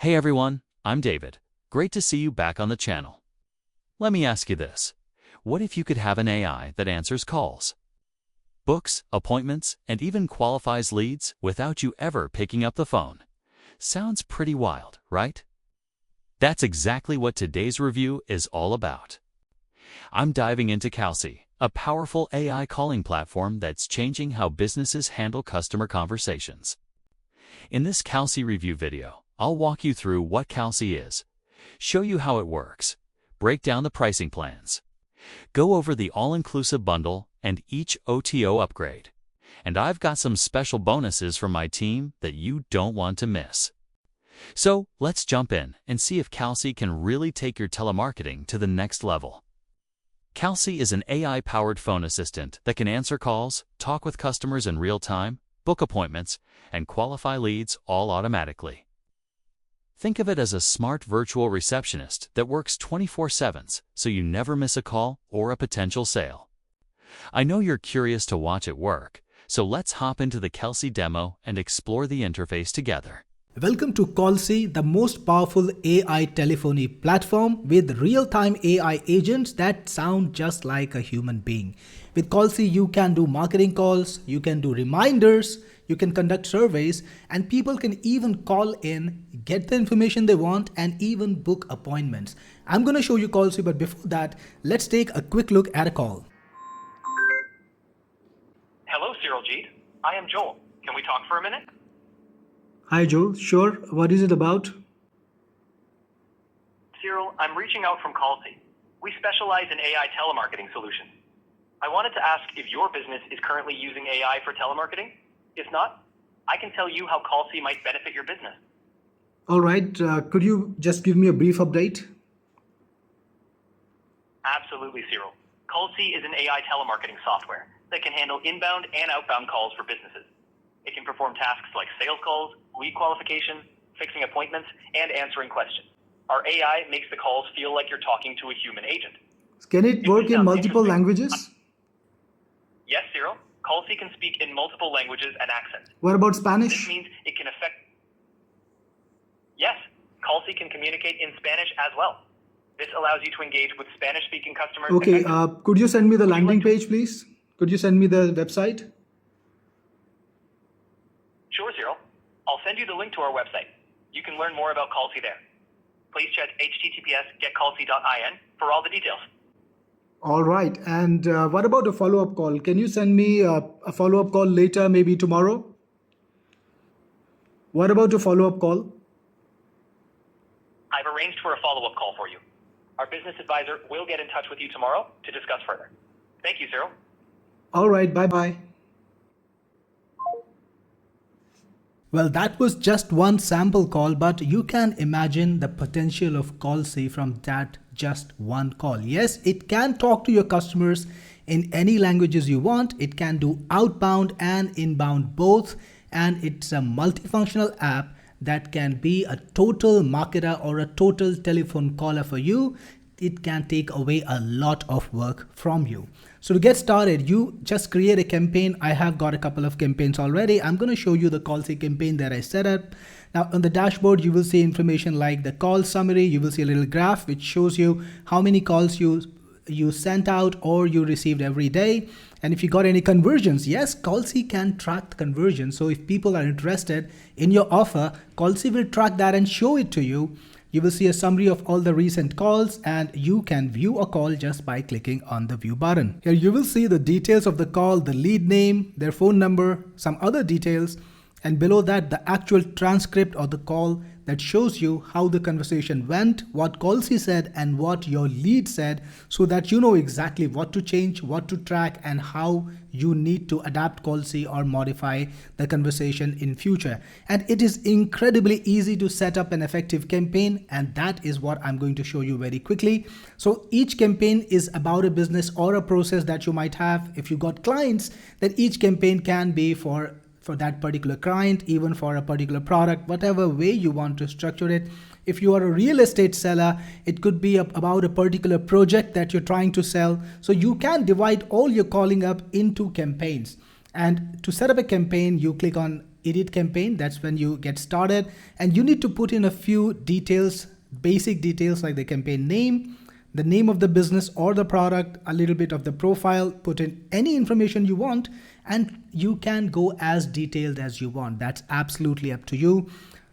Hey everyone, I'm David. Great to see you back on the channel. Let me ask you this. What if you could have an AI that answers calls, books, appointments, and even qualifies leads without you ever picking up the phone? Sounds pretty wild, right? That's exactly what today's review is all about. I'm diving into Callsi, a powerful AI calling platform that's changing how businesses handle customer conversations. In this Callsi review video, I'll walk you through what Callsi is, show you how it works, break down the pricing plans, go over the all-inclusive bundle and each OTO upgrade. And I've got some special bonuses from my team that you don't want to miss. So let's jump in and see if Callsi can really take your telemarketing to the next level. Callsi is an AI-powered phone assistant that can answer calls, talk with customers in real time, book appointments, and qualify leads all automatically. Think of it as a smart virtual receptionist that works 24/7, so you never miss a call or a potential sale. I know you're curious to watch it work, so let's hop into the Callsi demo and explore the interface together. Welcome to Callsi, the most powerful AI telephony platform with real-time AI agents that sound just like a human being. With Callsi, you can do marketing calls, you can do reminders, you can conduct surveys, and people can even call in, get the information they want, and even book appointments. I'm going to show you Callsi, but before that, let's take a quick look at a call. Hello, Cyril Jeet. I am Joel. Can we talk for a minute? Hi Joel, sure. What is it about? Cyril, I'm reaching out from Callsi. We specialize in AI telemarketing solutions. I wanted to ask if your business is currently using AI for telemarketing. If not, I can tell you how Callsi might benefit your business. All right, could you just give me a brief update? Absolutely, Cyril. Callsi is an AI telemarketing software that can handle inbound and outbound calls for businesses. It can perform tasks like sales calls, lead qualification, fixing appointments, and answering questions. Our AI makes the calls feel like you're talking to a human agent. Can it work in multiple languages? Yes, Cyril. Callsi can speak in multiple languages and accents. What about This Spanish? means it can affect... Yes, Callsi can communicate in Spanish as well. This allows you to engage with Spanish-speaking customers. Okay, could you send me the Would you landing like to- page, please? Could you send me the website? Sure, Cyril. I'll send you the link to our website. You can learn more about Callsi there. Please check https://getcallsi.in for all the details. All right, and what about a follow-up call? Can you send me a follow-up call later, maybe tomorrow? What about a follow-up call? I've arranged for a follow-up call for you. Our business advisor will get in touch with you tomorrow to discuss further. Thank you, Cyril. All right, bye-bye. Well, that was just one sample call, but you can imagine the potential of Callsi from that just one call. Yes, it can talk to your customers in any languages you want. It can do outbound and inbound both, and it's a multifunctional app that can be a total marketer or a total telephone caller for you. It can take away a lot of work from you. So to get started, you just create a campaign. I have got a couple of campaigns already. I'm going to show you the Callsi campaign that I set up. Now on the dashboard, you will see information like the call summary. You will see a little graph which shows you how many calls you sent out or you received every day. And if you got any conversions, yes, Callsi can track the conversion. So if people are interested in your offer, Callsi will track that and show it to you. You will see a summary of all the recent calls, and you can view a call just by clicking on the view button. Here you will see the details of the call, the lead name, their phone number, some other details, and below that the actual transcript of the call that shows you how the conversation went, what Callsi said, and what your lead said, so that you know exactly what to change, what to track, and how you need to adapt Callsi or modify the conversation in future. And it is incredibly easy to set up an effective campaign, and that is what I'm going to show you very quickly. So each campaign is about a business or a process that you might have. If you got clients, then each campaign can be for that particular client, even for a particular product, whatever way you want to structure it. If you are a real estate seller, it could be about a particular project that you're trying to sell. So you can divide all your calling up into campaigns. And to set up a campaign, you click on edit campaign. That's when you get started, and you need to put in a few details, basic details like the campaign name, the name of the business or the product, a little bit of the profile, put in any information you want, and you can go as detailed as you want. That's absolutely up to you.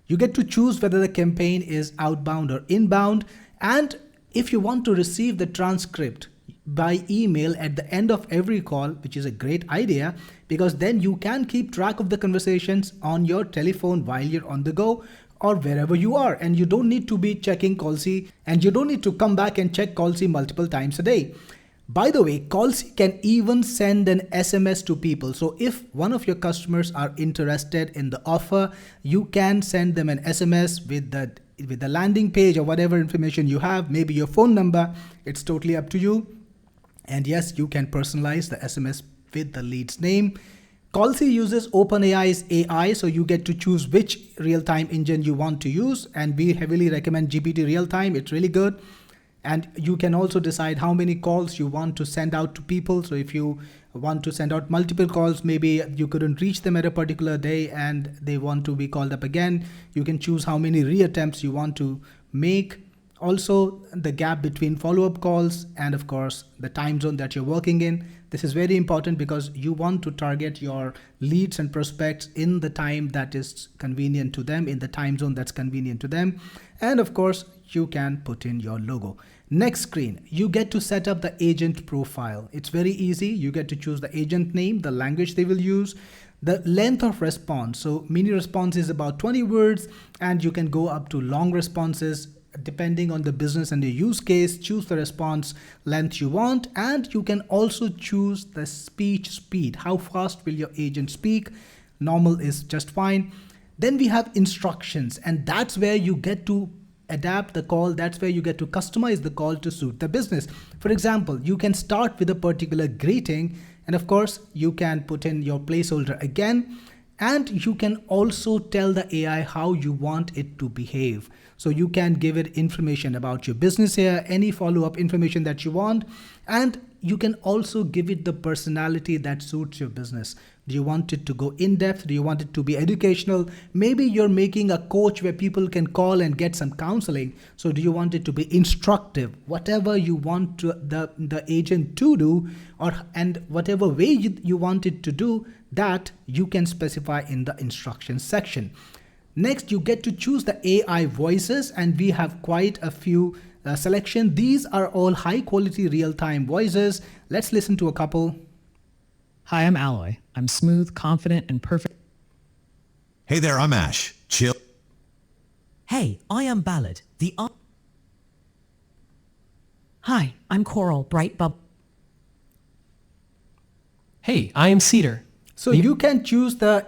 You get to choose whether the campaign is outbound or inbound, and if you want to receive the transcript by email at the end of every call, which is a great idea, because then you can keep track of the conversations on your telephone while you're on the go or wherever you are, and you don't need to be checking Callsi, and you don't need to come back and check Callsi multiple times a day. By the way, Callsi can even send an SMS to people. So if one of your customers are interested in the offer, you can send them an SMS with the landing page or whatever information you have, maybe your phone number. It's totally up to you. And yes, you can personalize the SMS with the lead's name. Callsi uses OpenAI's AI, so you get to choose which real-time engine you want to use, and we heavily recommend GPT Real-Time. It's really good. And you can also decide how many calls you want to send out to people. So if you want to send out multiple calls, maybe you couldn't reach them at a particular day and they want to be called up again, you can choose how many reattempts you want to make. Also, the gap between follow-up calls and of course the time zone that you're working in. This is very important because you want to target your leads and prospects in the time that is convenient to them, in the time zone that's convenient to them. And of course, you can put in your logo. Next screen, you get to set up the agent profile. It's very easy. You get to choose the agent name, the language they will use, the length of response. So mini response is about 20 words, and you can go up to long responses depending on the business and the use case. Choose the response length you want, and you can also choose the speech speed. How fast will your agent speak? Normal is just fine. Then we have instructions, and that's where you get to adapt the call. That's where you get to customize the call to suit the business. For example, you can start with a particular greeting, and of course you can put in your placeholder again, and you can also tell the AI how you want it to behave. So you can give it information about your business here, any follow-up information that you want, and you can also give it the personality that suits your business. Do you want it to go in depth? Do you want it to be educational? Maybe you're making a coach where people can call and get some counseling. So do you want it to be instructive? Whatever you want the agent to do, and whatever way you want it to do, that you can specify in the instructions section. Next, you get to choose the AI voices, and we have quite a few selection. These are all high quality real-time voices. Let's listen to a couple. Hi, I'm Alloy. I'm smooth, confident, and perfect. Hey there, I'm Ash. Chill. Hey, I am Ballad, Hi, I'm Coral, bright bub. Hey, I am Cedar. So you can choose the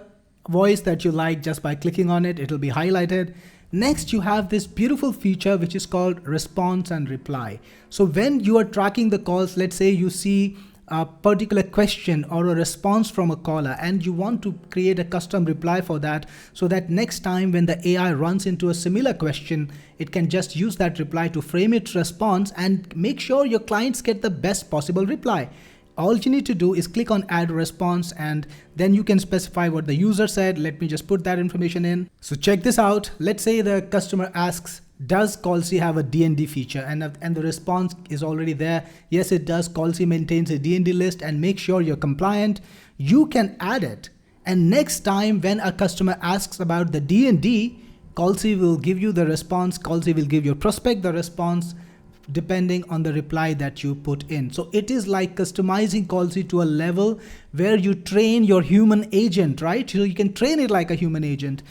voice that you like just by clicking on it. It'll be highlighted. Next, you have this beautiful feature which is called response and reply. So when you are tracking the calls, let's say you see a particular question or a response from a caller, and you want to create a custom reply for that, so that next time when the AI runs into a similar question, it can just use that reply to frame its response and make sure your clients get the best possible reply. All you need to do is click on add response, and then you can specify what the user said. Let me just put that information in. So check this out. Let's say the customer asks, does Callsi have a D&D feature? And the response is already there. Yes, it does. Callsi maintains a D&D list and make sure you're compliant. You can add it. And next time when a customer asks about the D&D, Callsi will give you the response. Callsi will give your prospect the response depending on the reply that you put in. So it is like customizing Callsi to a level where you train your human agent, right? So you can train it like a human agent.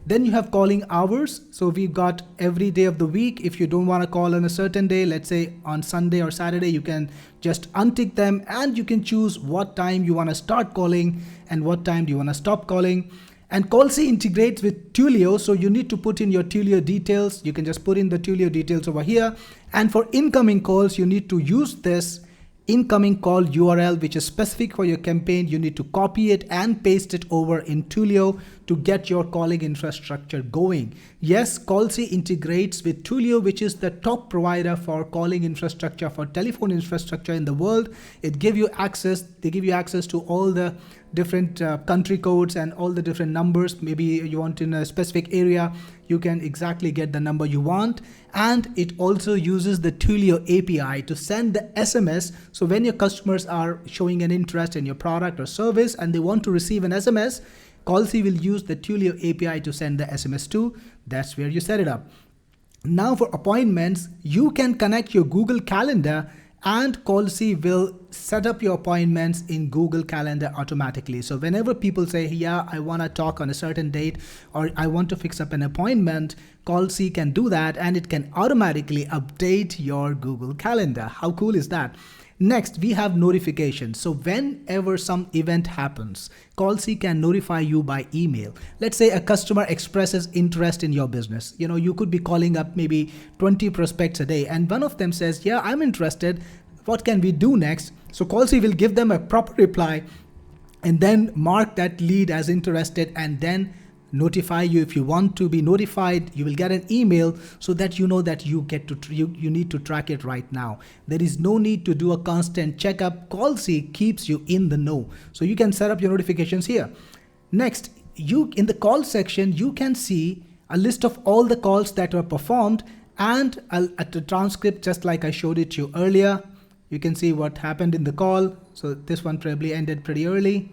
Then you have calling hours. So we've got every day of the week. If you don't want to call on a certain day, let's say on Sunday or Saturday, you can just untick them, and you can choose what time you want to start calling and what time do you want to stop calling. And Callsi integrates with Twilio, so you need to put in your Twilio details. You can just put in the Twilio details over here. And for incoming calls, you need to use this incoming call URL, which is specific for your campaign. You need to copy it and paste it over in Twilio to get your calling infrastructure going. Yes, Callsi integrates with Twilio, which is the top provider for calling infrastructure, for telephone infrastructure in the world. They give you access to all the different country codes and all the different numbers. Maybe you want in a specific area, you can exactly get the number you want. And it also uses the Twilio API to send the SMS. So when your customers are showing an interest in your product or service and they want to receive an SMS, Callsi will use the Twilio API to send the SMS to. That's where you set it up. Now for appointments, you can connect your Google Calendar and Callsi will set up your appointments in Google Calendar automatically. So whenever people say, yeah, I want to talk on a certain date or I want to fix up an appointment, Callsi can do that and it can automatically update your Google Calendar. How cool is that? Next, we have notifications. So whenever some event happens, Callsi can notify you by email. Let's say a customer expresses interest in your business. You could be calling up maybe 20 prospects a day and one of them says, yeah, I'm interested. What can we do next? So Callsi will give them a proper reply and then mark that lead as interested and then notify you. If you want to be notified, you will get an email so that you know that you need to track it right now. There is no need to do a constant checkup. Callsi keeps you in the know. So you can set up your notifications here. Next, in the call section, you can see a list of all the calls that were performed and at the transcript, just like I showed it to you earlier. You can see what happened in the call. So this one probably ended pretty early.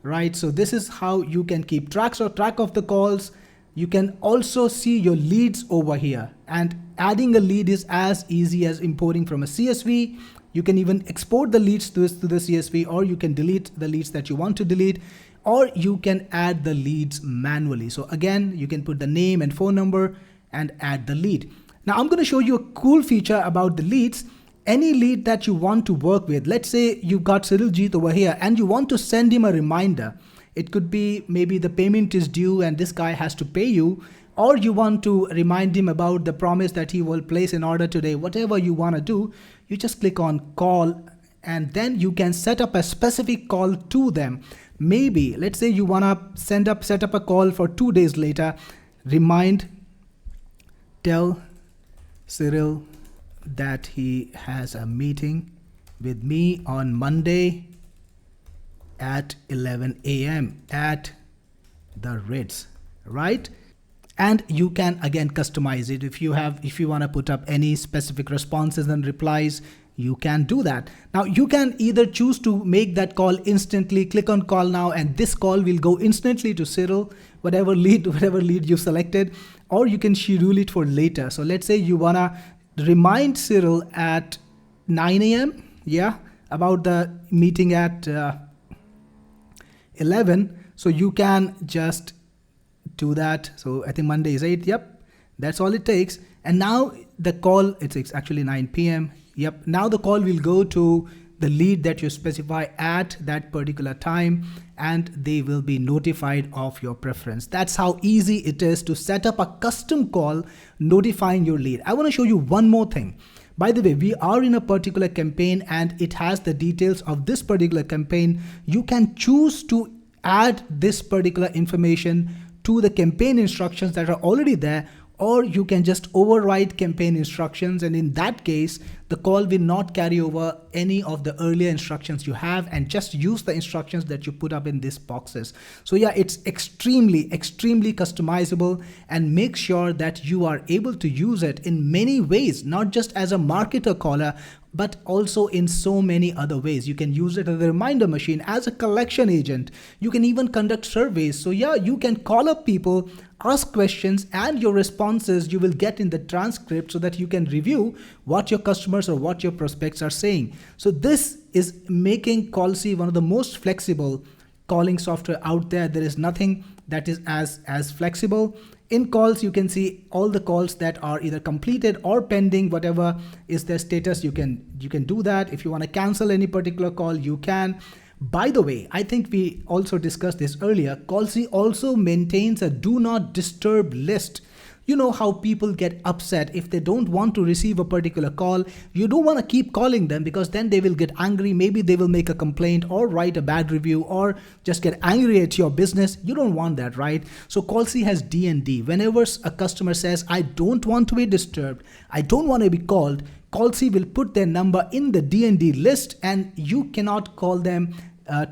Right, so this is how you can keep track of the calls. You can also see your leads over here, and adding a lead is as easy as importing from a CSV. You can even export the leads to the CSV, or you can delete the leads that you want to delete, or you can add the leads manually. So again, you can put the name and phone number and add the lead. Now I'm going to show you a cool feature about the leads. Any lead that you want to work with, let's say you've got Cyril Jeet over here and you want to send him a reminder. It could be maybe the payment is due and this guy has to pay you, or you want to remind him about the promise that he will place an order today. Whatever you want to do, you just click on call and then you can set up a specific call to them. Maybe let's say you want to set up a call for 2 days later. Tell Cyril that he has a meeting with me on Monday at 11 a.m. at the Ritz, right? And you can again customize it. If you want to put up any specific responses and replies, you can do that. Now you can either choose to make that call instantly, click on call now, and this call will go instantly to Cyril, whatever lead you selected, or you can schedule it for later. So let's say you wanna remind Cyril at 9 a.m. About the meeting at 11. So you can just do that. So I think Monday is 8. Yep, that's all it takes. And now the call, it's actually 9 p.m. Yep, now the call will go to the lead that you specify at that particular time, and they will be notified of your preference. That's how easy it is to set up a custom call notifying your lead. I want to show you one more thing. By the way, we are in a particular campaign and it has the details of this particular campaign. You can choose to add this particular information to the campaign instructions that are already there, or you can just override campaign instructions, and in that case the call will not carry over any of the earlier instructions you have and just use the instructions that you put up in these boxes. So yeah, it's extremely customizable, and make sure that you are able to use it in many ways, not just as a marketer caller, but also in so many other ways. You can use it as a reminder machine, as a collection agent. You can even conduct surveys. So yeah, you can call up people, ask questions, and your responses you will get in the transcript so that you can review what your customers or what your prospects are saying. So this is making Callsi one of the most flexible calling software out there. There is nothing that is as flexible. In calls, you can see all the calls that are either completed or pending, whatever is their status. You can do that. If you want to cancel any particular call, you can. By the way, I think we also discussed this earlier. Callsi also maintains a do not disturb list. You know how people get upset if they don't want to receive a particular call. You don't want to keep calling them because then they will get angry. Maybe they will make a complaint or write a bad review or just get angry at your business. You don't want that, right? So Callsi has D&D. Whenever a customer says, I don't want to be disturbed, I don't want to be called, Callsi will put their number in the D&D list and you cannot call them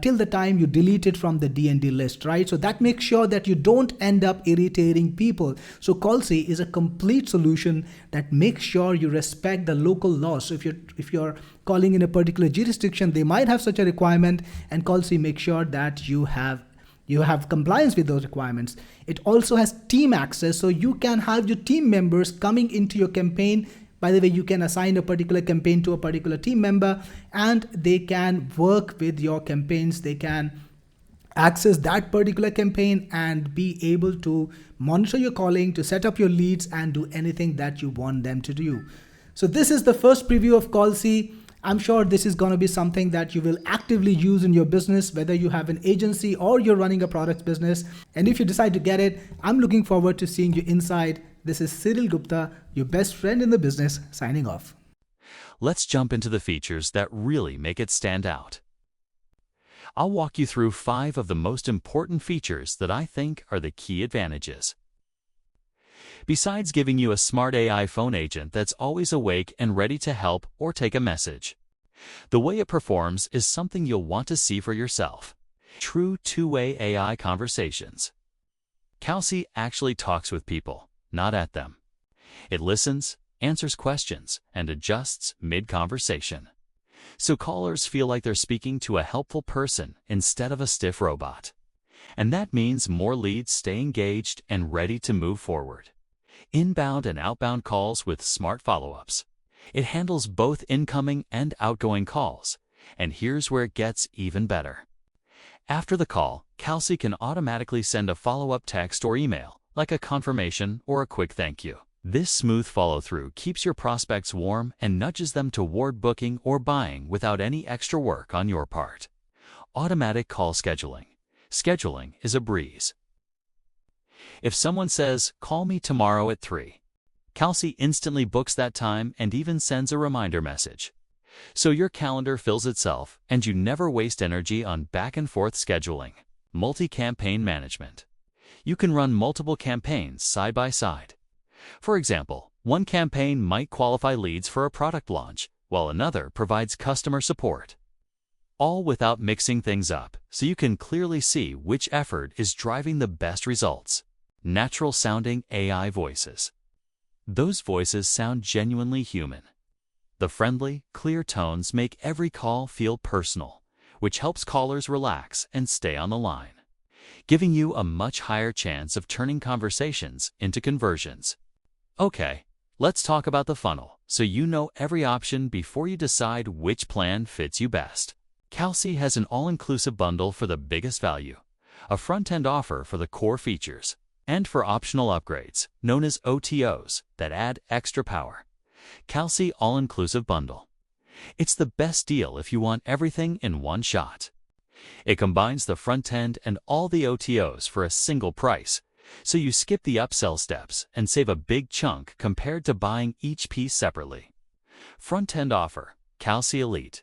till the time you delete it from the D&D list, right? So that makes sure that you don't end up irritating people. So Callsi is a complete solution that makes sure you respect the local laws. So if you're calling in a particular jurisdiction, they might have such a requirement, and Callsi makes sure that you have compliance with those requirements. It also has team access, so you can have your team members coming into your campaign. By the way, you can assign a particular campaign to a particular team member, and they can work with your campaigns. They can access that particular campaign and be able to monitor your calling, to set up your leads, and do anything that you want them to do. So this is the first preview of Callsi. I'm sure this is going to be something that you will actively use in your business, whether you have an agency or you're running a product business. And if you decide to get it, I'm looking forward to seeing you inside. This is Cyril Gupta, your best friend in the business, signing off. Let's jump into the features that really make it stand out. I'll walk you through 5 of the most important features that I think are the key advantages. Besides giving you a smart AI phone agent that's always awake and ready to help or take a message, the way it performs is something you'll want to see for yourself. True two-way AI conversations. Callsi actually talks with people, not at them. It listens, answers questions, and adjusts mid-conversation, so callers feel like they're speaking to a helpful person instead of a stiff robot. And that means more leads stay engaged and ready to move forward. Inbound and outbound calls with smart follow-ups. It handles both incoming and outgoing calls, and here's where it gets even better. After the call, Callsi can automatically send a follow-up text or email, like a confirmation or a quick thank you. This smooth follow-through keeps your prospects warm and nudges them toward booking or buying without any extra work on your part. Automatic call scheduling. Scheduling is a breeze. If someone says, "Call me tomorrow at 3," Callsi instantly books that time and even sends a reminder message. So your calendar fills itself and you never waste energy on back-and-forth scheduling. Multi-campaign management. You can run multiple campaigns side by side. For example, one campaign might qualify leads for a product launch, while another provides customer support. All without mixing things up, so you can clearly see which effort is driving the best results. Natural-sounding AI voices. Those voices sound genuinely human. The friendly, clear tones make every call feel personal, which helps callers relax and stay on the line, giving you a much higher chance of turning conversations into conversions. Okay, let's talk about the funnel, so you know every option before you decide which plan fits you best. Callsi has an all-inclusive bundle for the biggest value, a front-end offer for the core features, and for optional upgrades, known as OTOs, that add extra power. Callsi All Inclusive Bundle. It's the best deal if you want everything in one shot. It combines the front end and all the OTOs for a single price, so you skip the upsell steps and save a big chunk compared to buying each piece separately. Front-end offer, Callsi Elite.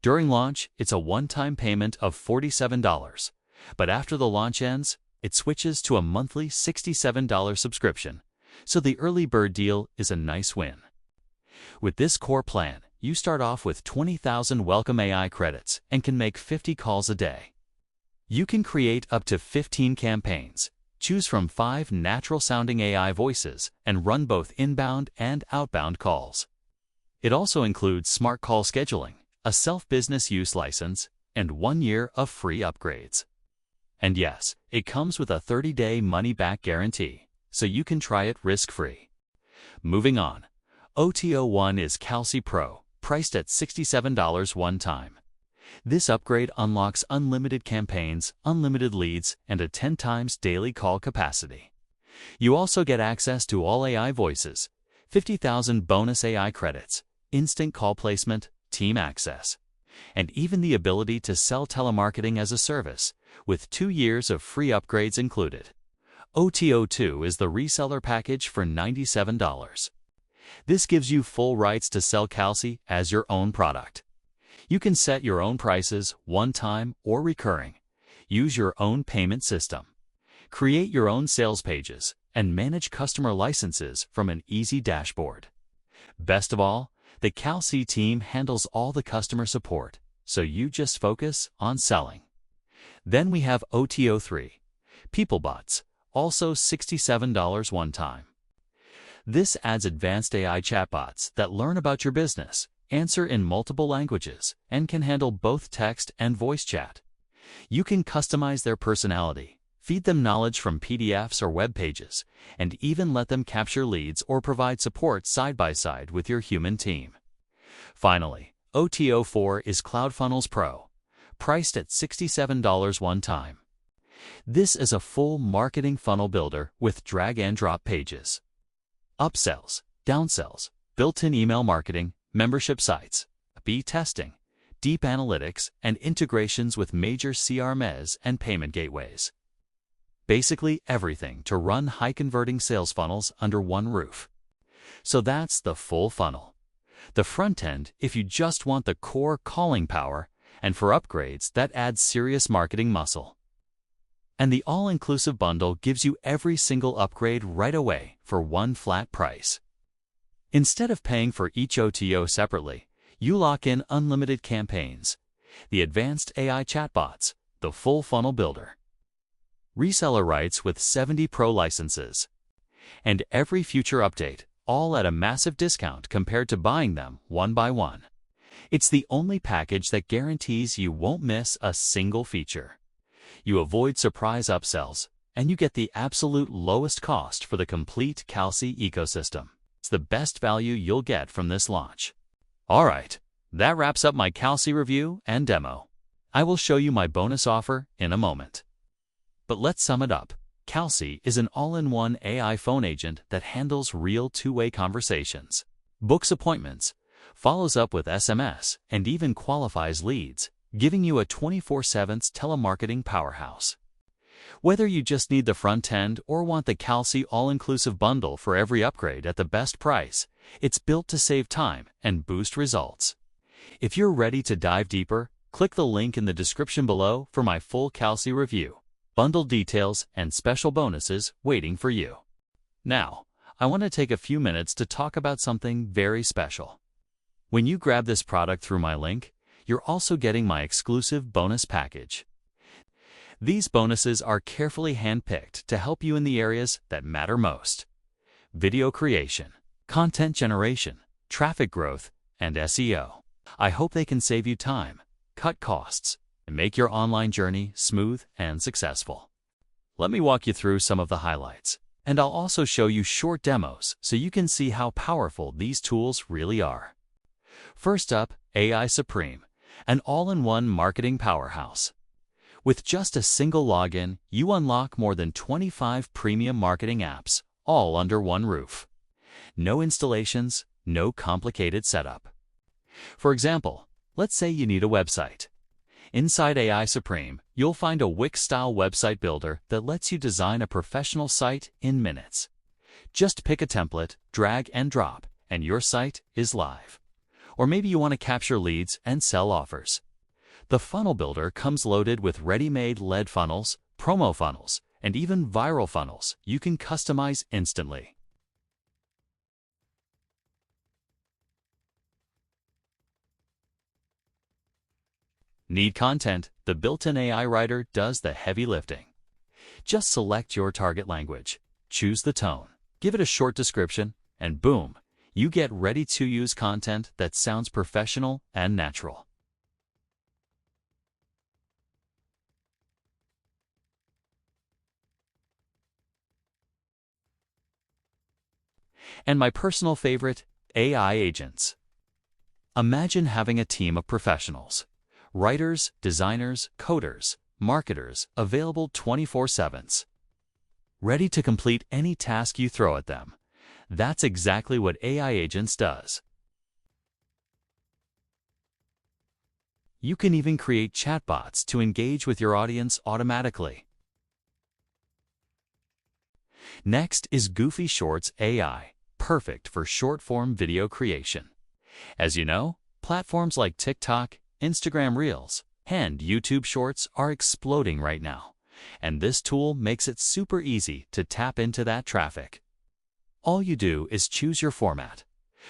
During launch, it's a one-time payment of $47, but after the launch ends, it switches to a monthly $67 subscription, so the early bird deal is a nice win. With this core plan, you start off with 20,000 welcome AI credits and can make 50 calls a day. You can create up to 15 campaigns, choose from 5 natural-sounding AI voices, and run both inbound and outbound calls. It also includes smart call scheduling, a self-business use license, and 1 year of free upgrades. And yes, it comes with a 30-day money-back guarantee, so you can try it risk-free. Moving on. OTO 1 is Callsi Pro, priced at $67 one time. This upgrade unlocks unlimited campaigns, unlimited leads, and a 10 times daily call capacity. You also get access to all AI voices, 50,000 bonus AI credits, instant call placement, team access, and even the ability to sell telemarketing as a service, with 2 years of free upgrades included. OTO 2 is the reseller package for $97. This gives you full rights to sell Callsi as your own product. You can set your own prices, one-time or recurring, use your own payment system, create your own sales pages, and manage customer licenses from an easy dashboard. Best of all, the Callsi team handles all the customer support, so you just focus on selling. Then we have OTO 3, PeopleBots, also $67 one time. This adds advanced AI chatbots that learn about your business, answer in multiple languages, and can handle both text and voice chat. You can customize their personality, feed them knowledge from PDFs or web pages, and even let them capture leads or provide support side by side with your human team. Finally, OTO 4 is CloudFunnels Pro, priced at $67 one time. This is a full marketing funnel builder with drag-and-drop pages, upsells, downsells, built-in email marketing, membership sites, A/B testing, deep analytics, and integrations with major CRMs and payment gateways. Basically everything to run high-converting sales funnels under one roof. So that's the full funnel. The front end, if you just want the core calling power, and for upgrades, that adds serious marketing muscle. And the all-inclusive bundle gives you every single upgrade right away for one flat price. Instead of paying for each OTO separately, you lock in unlimited campaigns, the advanced AI chatbots, the full funnel builder, reseller rights with 70 Pro licenses, and every future update, all at a massive discount compared to buying them one by one. It's the only package that guarantees you won't miss a single feature. You avoid surprise upsells, and you get the absolute lowest cost for the complete Callsi ecosystem. It's the best value you'll get from this launch. Alright, that wraps up my Callsi review and demo. I will show you my bonus offer in a moment. But let's sum it up. Callsi is an all-in-one AI phone agent that handles real two-way conversations, books appointments, follows up with SMS, and even qualifies leads, giving you a 24/7 telemarketing powerhouse. Whether you just need the front end or want the Callsi All-Inclusive Bundle for every upgrade at the best price, it's built to save time and boost results. If you're ready to dive deeper, click the link in the description below for my full Callsi review, bundle details, and special bonuses waiting for you. Now, I want to take a few minutes to talk about something very special. When you grab this product through my link, you're also getting my exclusive bonus package. These bonuses are carefully handpicked to help you in the areas that matter most: video creation, content generation, traffic growth, and SEO. I hope they can save you time, cut costs, and make your online journey smooth and successful. Let me walk you through some of the highlights, and I'll also show you short demos so you can see how powerful these tools really are. First up, AI Supreme, an all-in-one marketing powerhouse. With just a single login, you unlock more than 25 premium marketing apps, all under one roof. No installations, no complicated setup. For example, let's say you need a website. Inside AI Supreme, you'll find a Wix-style website builder that lets you design a professional site in minutes. Just pick a template, drag and drop, and your site is live. Or maybe you want to capture leads and sell offers. The funnel builder comes loaded with ready-made lead funnels, promo funnels, and even viral funnels you can customize instantly. Need content? The built-in AI writer does the heavy lifting. Just select your target language, choose the tone, give it a short description, and boom, you get ready-to-use content that sounds professional and natural. And my personal favorite, AI agents. Imagine having a team of professionals, writers, designers, coders, marketers, available 24/7, ready to complete any task you throw at them. That's exactly what AI agents does. You can even create chatbots to engage with your audience automatically. Next is Goofy Shorts AI, perfect for short-form video creation. As you know, platforms like TikTok, Instagram Reels, and YouTube Shorts are exploding right now, and this tool makes it super easy to tap into that traffic. All you do is choose your format,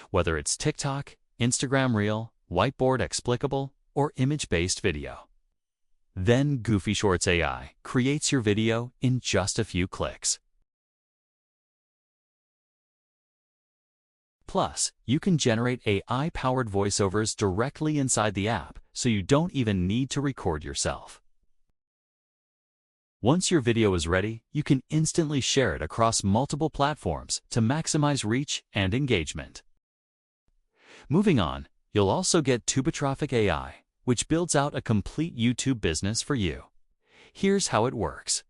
whether it's TikTok, Instagram Reel, Whiteboard Explicable, or image-based video. Then Goofy Shorts AI creates your video in just a few clicks. Plus, you can generate AI-powered voiceovers directly inside the app, so you don't even need to record yourself. Once your video is ready, you can instantly share it across multiple platforms to maximize reach and engagement. Moving on, you'll also get Tubitraffic AI, which builds out a complete YouTube business for you. Here's how it works.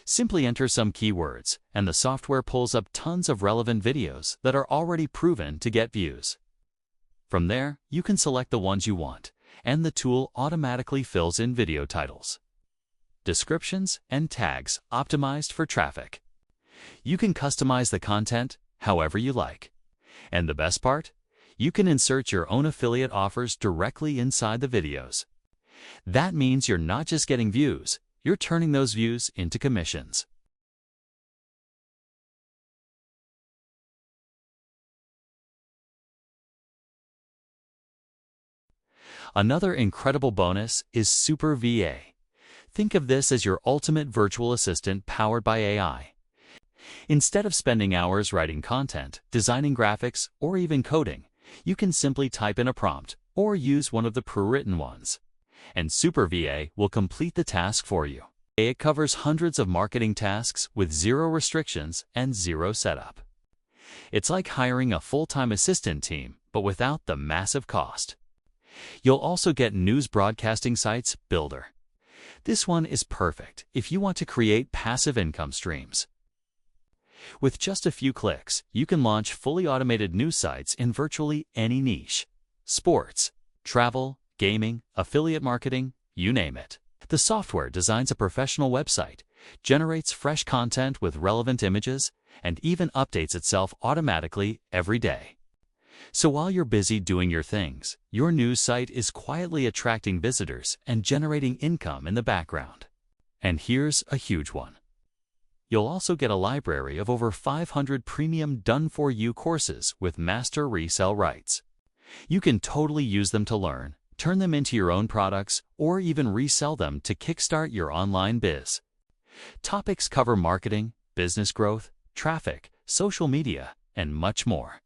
Simply enter some keywords, and the software pulls up tons of relevant videos that are already proven to get views. From there, you can select the ones you want, and the tool automatically fills in video titles, descriptions, and tags optimized for traffic. You can customize the content however you like. And the best part? You can insert your own affiliate offers directly inside the videos. That means you're not just getting views, you're turning those views into commissions. Another incredible bonus is Super VA. Think of this as your ultimate virtual assistant powered by AI. Instead of spending hours writing content, designing graphics, or even coding, you can simply type in a prompt or use one of the pre-written ones, and Super VA will complete the task for you. It covers hundreds of marketing tasks with zero restrictions and zero setup. It's like hiring a full-time assistant team, but without the massive cost. You'll also get News Broadcasting Sites Builder. This one is perfect if you want to create passive income streams. With just a few clicks, you can launch fully automated news sites in virtually any niche: sports, travel, gaming, affiliate marketing, you name it. The software designs a professional website, generates fresh content with relevant images, and even updates itself automatically every day. So while you're busy doing your things, your news site is quietly attracting visitors and generating income in the background. And here's a huge one. You'll also get a library of over 500 premium done-for-you courses with master resale rights. You can totally use them to learn, turn them into your own products, or even resell them to kickstart your online biz. Topics cover marketing, business growth, traffic, social media, and much more,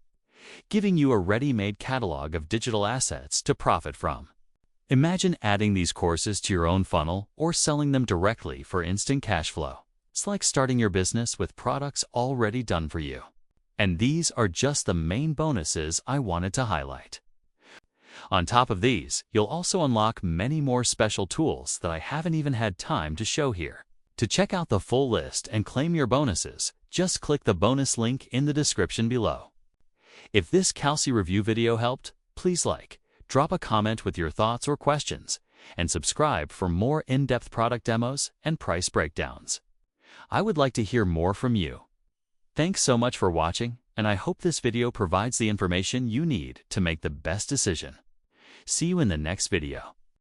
giving you a ready-made catalog of digital assets to profit from. Imagine adding these courses to your own funnel or selling them directly for instant cash flow. It's like starting your business with products already done for you. And these are just the main bonuses I wanted to highlight. On top of these, you'll also unlock many more special tools that I haven't even had time to show here. To check out the full list and claim your bonuses, just click the bonus link in the description below. If this Callsi review video helped, please like, drop a comment with your thoughts or questions, and subscribe for more in-depth product demos and price breakdowns. I would like to hear more from you. Thanks so much for watching, and I hope this video provides the information you need to make the best decision. See you in the next video.